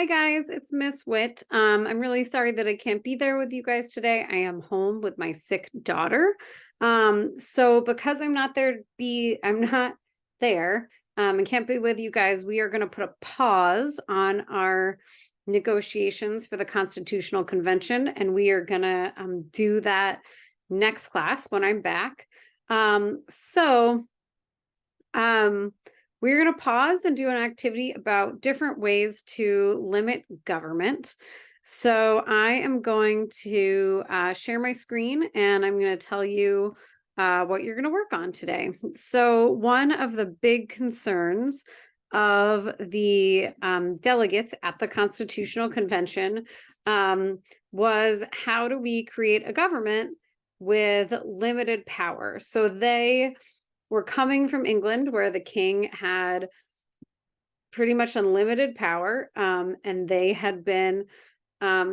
Hi guys, it's Miss Witt. I'm really sorry that I can't be there with you guys today. I am home with my sick daughter. So because I'm not there, and can't be with you guys, we are going to put a pause on our negotiations for the Constitutional Convention, and we are going to do that next class when I'm back. We're going to pause and do an activity about different ways to limit government. So I am going to share my screen and I'm going to tell you what you're going to work on today. So one of the big concerns of the delegates at the Constitutional Convention was, how do we create a government with limited power? So they were coming from England, where the king had pretty much unlimited power, and they had been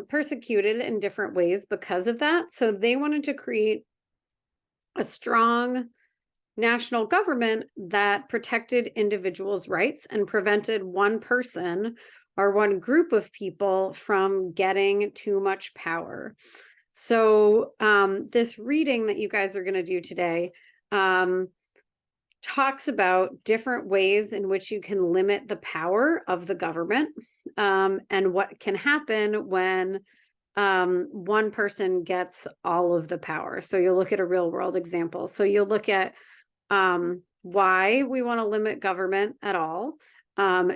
persecuted in different ways because of that. So they wanted to create a strong national government that protected individuals' rights and prevented one person or one group of people from getting too much power. So this reading that you guys are going to do today talks about different ways in which you can limit the power of the government, and what can happen when one person gets all of the power. So you'll look at a real world example. So you'll look at why we want to limit government at all,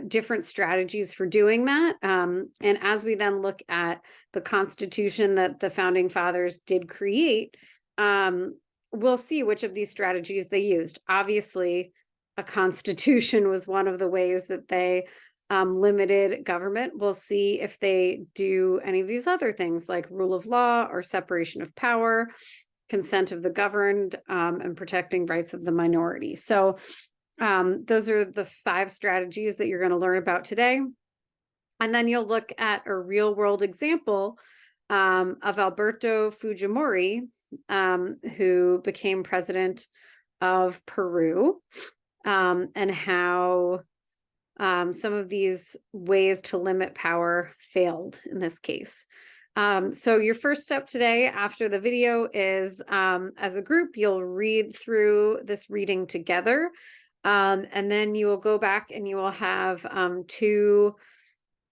different strategies for doing that. And as we then look at the Constitution that the Founding Fathers did create, we'll see which of these strategies they used. Obviously, a constitution was one of the ways that they limited government. We'll see if they do any of these other things like rule of law or separation of power, consent of the governed, and protecting rights of the minority. So those are the 5 strategies that you're going to learn about today. And then you'll look at a real world example of Alberto Fujimori, who became president of Peru, and how some of these ways to limit power failed in this case. So your first step today after the video is, as a group, you'll read through this reading together, and then you will go back and you will have 2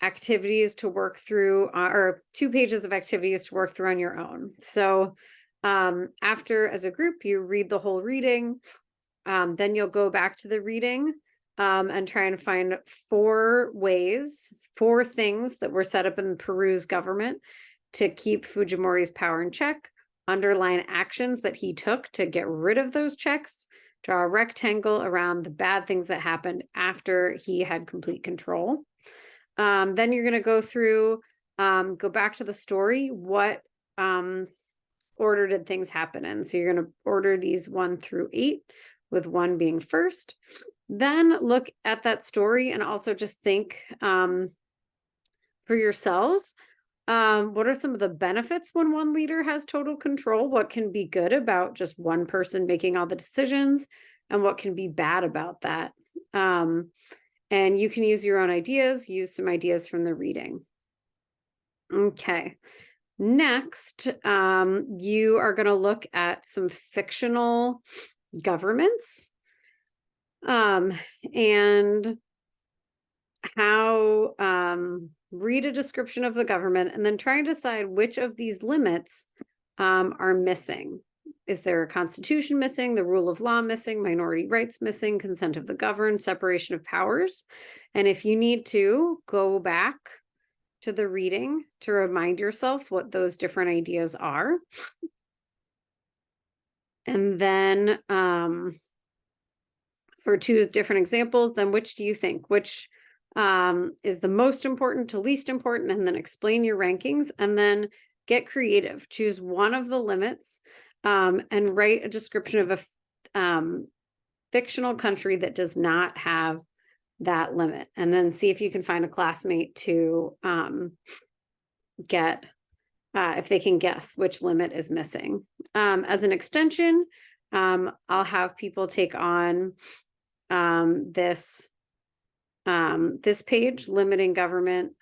activities to work through, or 2 pages of activities to work through on your own. So after, as a group, you read the whole reading, then you'll go back to the reading and try and find 4 things that were set up in Peru's government to keep Fujimori's power in check, underline actions that he took to get rid of those checks, draw a rectangle around the bad things that happened after he had complete control. Then you're going to go through, go back to the story. What order did things happen in? So you're going to order these 1 through 8, with 1 being first. Then look at that story and also just think for yourselves, what are some of the benefits when one leader has total control? What can be good about just one person making all the decisions, and what can be bad about that? And you can use your own ideas, use some ideas from the reading. Okay. Next, you are going to look at some fictional governments, and how, read a description of the government and then try and decide which of these limits are missing. Is there a constitution missing, the rule of law missing, minority rights missing, consent of the governed, separation of powers? And if you need to, go back to the reading to remind yourself what those different ideas are. And then for 2 different examples, then which do you think? Which is the most important to least important? And then explain your rankings, and then get creative. Choose one of the limits, and write a description of a fictional country that does not have that limit, and then see if you can find a classmate to get if they can guess which limit is missing. As an extension, I'll have people take on this this page, limiting government,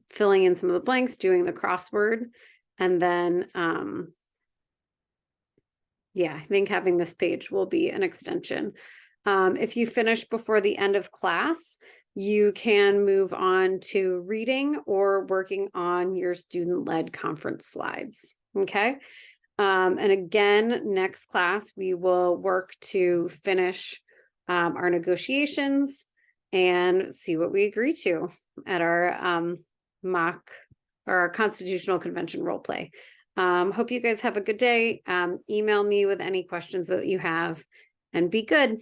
filling in some of the blanks, doing the crossword, and then, yeah, I think having this page will be an extension. If you finish before the end of class, you can move on to reading or working on your student-led conference slides, okay? And again, next class, we will work to finish our negotiations and see what we agree to at our mock or our constitutional convention role play. Hope you guys have a good day. Email me with any questions that you have, and be good.